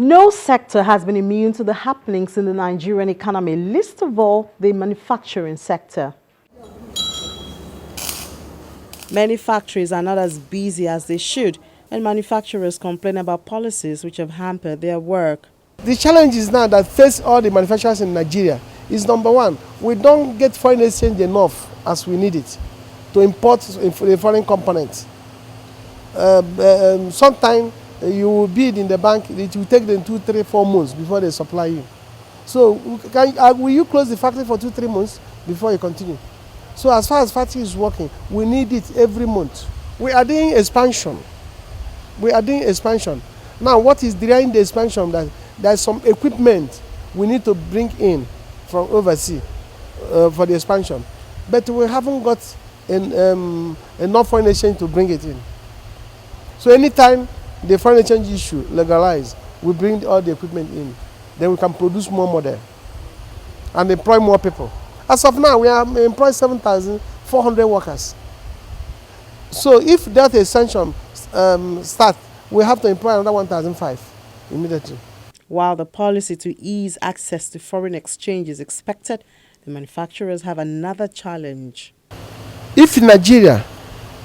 No sector has been immune to the happenings in the Nigerian economy, least of all the manufacturing sector. Many factories are not as busy as they should, and manufacturers complain about policies which have hampered their work. The challenges now that face all the manufacturers in Nigeria is number one, we don't get foreign exchange enough as we need it to import the foreign components. Sometimes you will bid in the bank, it will take them 2, 3, 4 months before they supply you. So will you close the factory for 2, 3 months before you continue? So as far as factory is working, we need it every month. We are doing expansion. Now what is driving the expansion? That there's some equipment we need to bring in from overseas for the expansion. But we haven't got enough foreign exchange to bring it in. So anytime the foreign exchange issue legalized, we bring all the equipment in. Then we can produce more model and employ more people. As of now, we are employing 7,400 workers. So if that extension starts, we have to employ another 1,500 immediately. While the policy to ease access to foreign exchange is expected, the manufacturers have another challenge. If Nigeria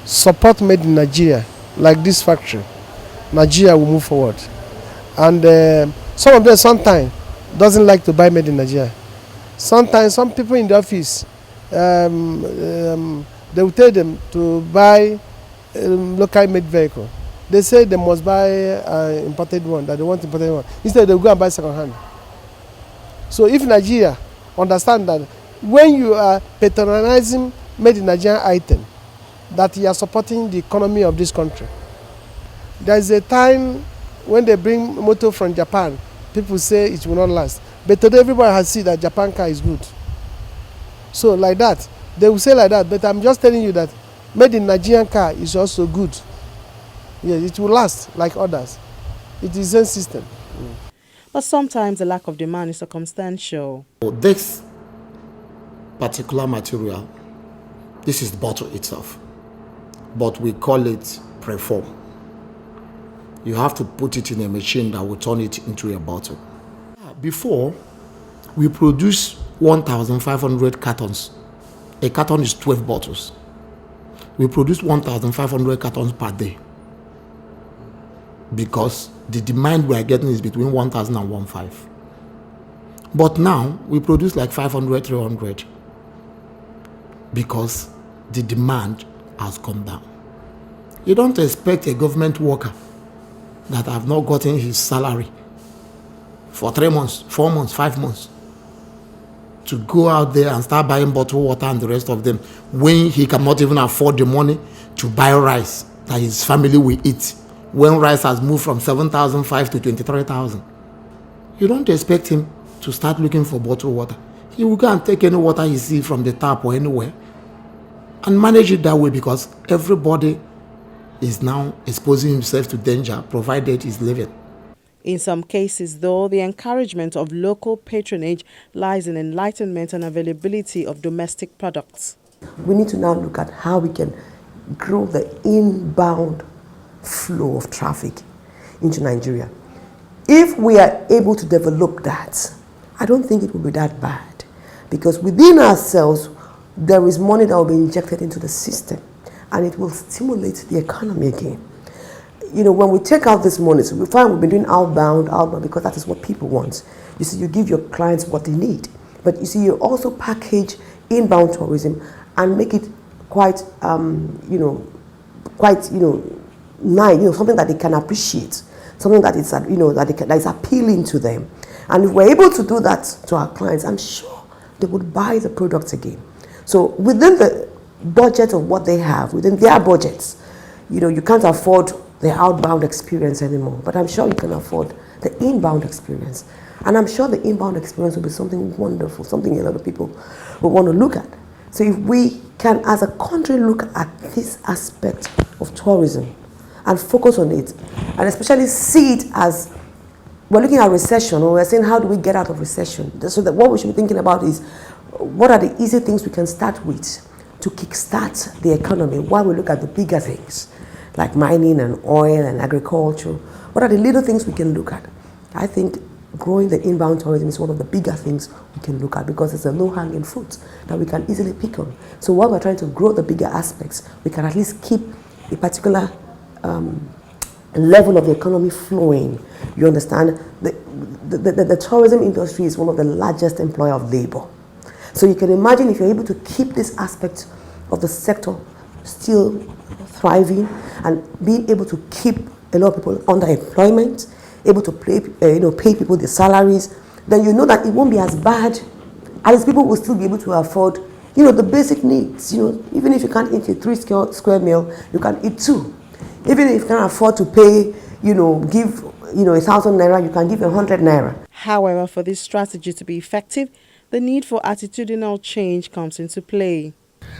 support made in Nigeria, like this factory, Nigeria will move forward. And some of them sometimes doesn't like to buy made in Nigeria. Sometimes some people in the office, they will tell them to buy a local made vehicle. They say they must buy an imported one, that they want imported one. Instead, they will go and buy second hand. So if Nigeria understand that when you are patronizing made in Nigerian item, that you are supporting the economy of this country. There is a time when they bring motor from Japan, people say it will not last. But today everybody has seen that Japan car is good. So like that, they will say like that, but I'm just telling you that made in Nigerian car is also good. Yes, it will last like others. It is the same system. But sometimes the lack of demand is circumstantial. This particular material, this is the bottle itself, but we call it preform. You have to put it in a machine that will turn it into a bottle. Before, we produce 1,500 cartons. A carton is 12 bottles. We produce 1,500 cartons per day because the demand we are getting is between 1,000 and 1,500. But now, we produce like 500, 300 because the demand has come down. You don't expect a government worker that have not gotten his salary for 3 months, 4 months, 5 months to go out there and start buying bottled water and the rest of them when he cannot even afford the money to buy rice that his family will eat when rice has moved from 7,500 to 23,000. You don't expect him to start looking for bottled water. He will go and take any water he sees from the tap or anywhere and manage it that way because everybody is now exposing himself to danger provided he's living. In some cases, though, the encouragement of local patronage lies in enlightenment and availability of domestic products. We need to now look at how we can grow the inbound flow of traffic into Nigeria. If we are able to develop that, I don't think it will be that bad because within ourselves, there is money that will be injected into the system and it will stimulate the economy again. You know, when we take out this money, so we find we've been doing outbound, because that is what people want. You see, you give your clients what they need. But you see, you also package inbound tourism and make it quite, nice, something that they can appreciate, something that is, that is appealing to them. And if we're able to do that to our clients, I'm sure they would buy the products again. So within the budget of what they have, within their budgets, you can't afford the outbound experience anymore, but I'm sure you can afford the inbound experience. And I'm sure the inbound experience will be something wonderful, something a lot of people will want to look at. So if we can, as a country, look at this aspect of tourism and focus on it, and especially see it as, we're looking at recession, or we're saying, how do we get out of recession? So that what we should be thinking about is, what are the easy things we can start with to kickstart the economy while we look at the bigger things, like mining and oil and agriculture? What are the little things we can look at? I think growing the inbound tourism is one of the bigger things we can look at because it's a low-hanging fruit that we can easily pick on. So while we're trying to grow the bigger aspects, we can at least keep a particular level of the economy flowing. You understand? The tourism industry is one of the largest employer of labor. So you can imagine if you're able to keep this aspect of the sector still thriving and being able to keep a lot of people under employment, able to pay people the salaries, then you know that it won't be as bad. At least people will still be able to afford, the basic needs. Even if you can't eat a 3 square meal, you can eat 2. Even if you can't afford to pay, give 1,000 naira, you can give 100 naira. However, for this strategy to be effective, the need for attitudinal change comes into play.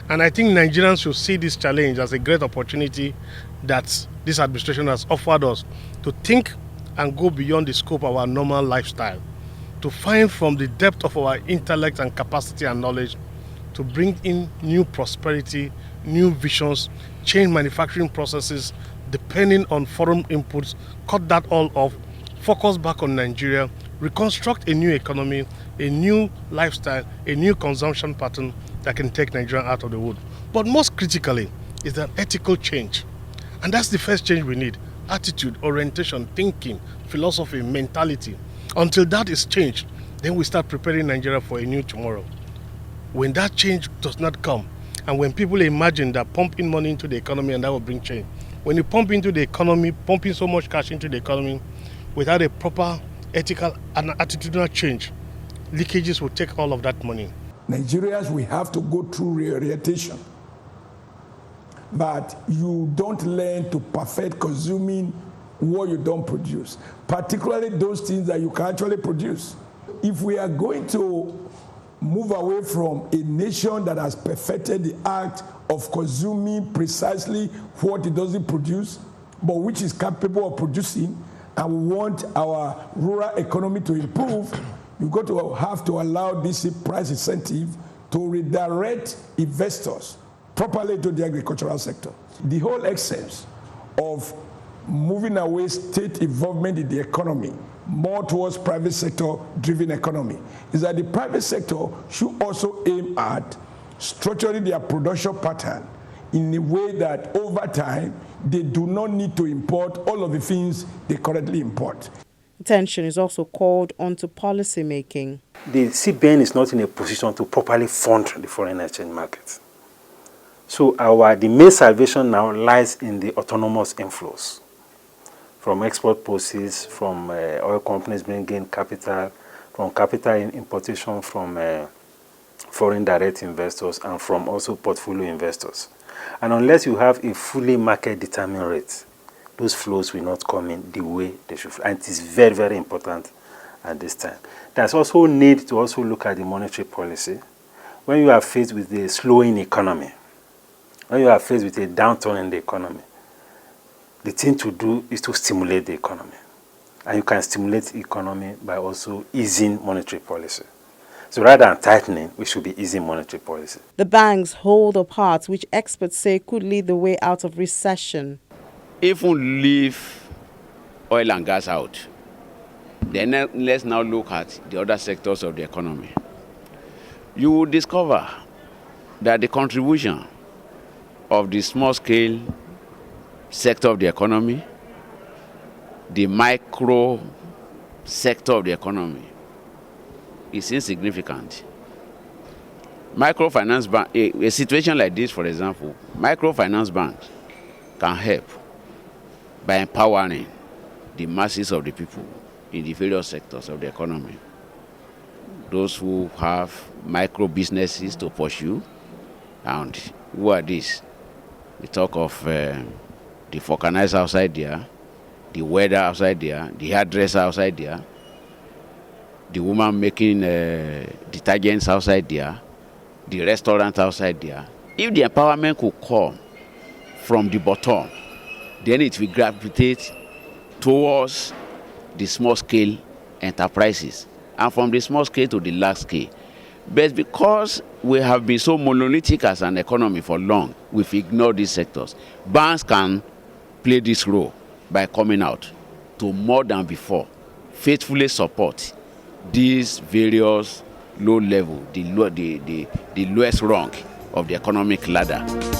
And I think Nigerians should see this challenge as a great opportunity that this administration has offered us to think and go beyond the scope of our normal lifestyle, to find from the depth of our intellect and capacity and knowledge to bring in new prosperity, new visions, change manufacturing processes depending on foreign inputs, cut that all off, focus back on Nigeria, reconstruct a new economy, a new lifestyle, a new consumption pattern that can take Nigeria out of the wood. But most critically is that ethical change. And that's the first change we need. Attitude, orientation, thinking, philosophy, mentality. Until that is changed, then we start preparing Nigeria for a new tomorrow. When that change does not come, and when people imagine that pumping money into the economy and that will bring change, when you pump into the economy, pumping so much cash into the economy without a proper ethical and attitudinal change, leakages will take all of that money. Nigerians, we have to go through reorientation. But you don't learn to perfect consuming what you don't produce, particularly those things that you can actually produce. If we are going to move away from a nation that has perfected the act of consuming precisely what it doesn't produce, but which is capable of producing, and we want our rural economy to improve, you've got to have to allow this price incentive to redirect investors properly to the agricultural sector. The whole essence of moving away state involvement in the economy more towards private sector driven economy is that the private sector should also aim at structuring their production pattern in a way that over time they do not need to import all of the things they currently import. Attention is also called onto policy making. The CIBN is not in a position to properly fund the foreign exchange market. So the main salvation now lies in the autonomous inflows from export proceeds, from oil companies bringing capital, from capital importation from foreign direct investors, and from also portfolio investors. And unless you have a fully market determined rate, those flows will not come in the way they should. And it is very, very important at this time. There's also need to also look at the monetary policy. When you are faced with a slowing economy, when you are faced with a downturn in the economy, the thing to do is to stimulate the economy. And you can stimulate the economy by also easing monetary policy. So rather than tightening, we should be easing monetary policy. The banks hold a part which experts say could lead the way out of recession. If we leave oil and gas out, then let's now look at the other sectors of the economy. You will discover that the contribution of the small-scale sector of the economy, the micro sector of the economy, is insignificant. Microfinance bank, a situation like this, for example, microfinance banks can help by empowering the masses of the people in the various sectors of the economy. Those who have micro businesses to pursue, and who are these? We talk of the vulcanizer outside there, the welder outside there, the hairdresser outside there, the woman making detergents outside there, the restaurant outside there. If the empowerment could come from the bottom, then it will gravitate towards the small-scale enterprises, and from the small scale to the large scale. But because we have been so monolithic as an economy for long, we've ignored these sectors. Banks can play this role by coming out to more than before faithfully support these various low level, the lowest rung of the economic ladder.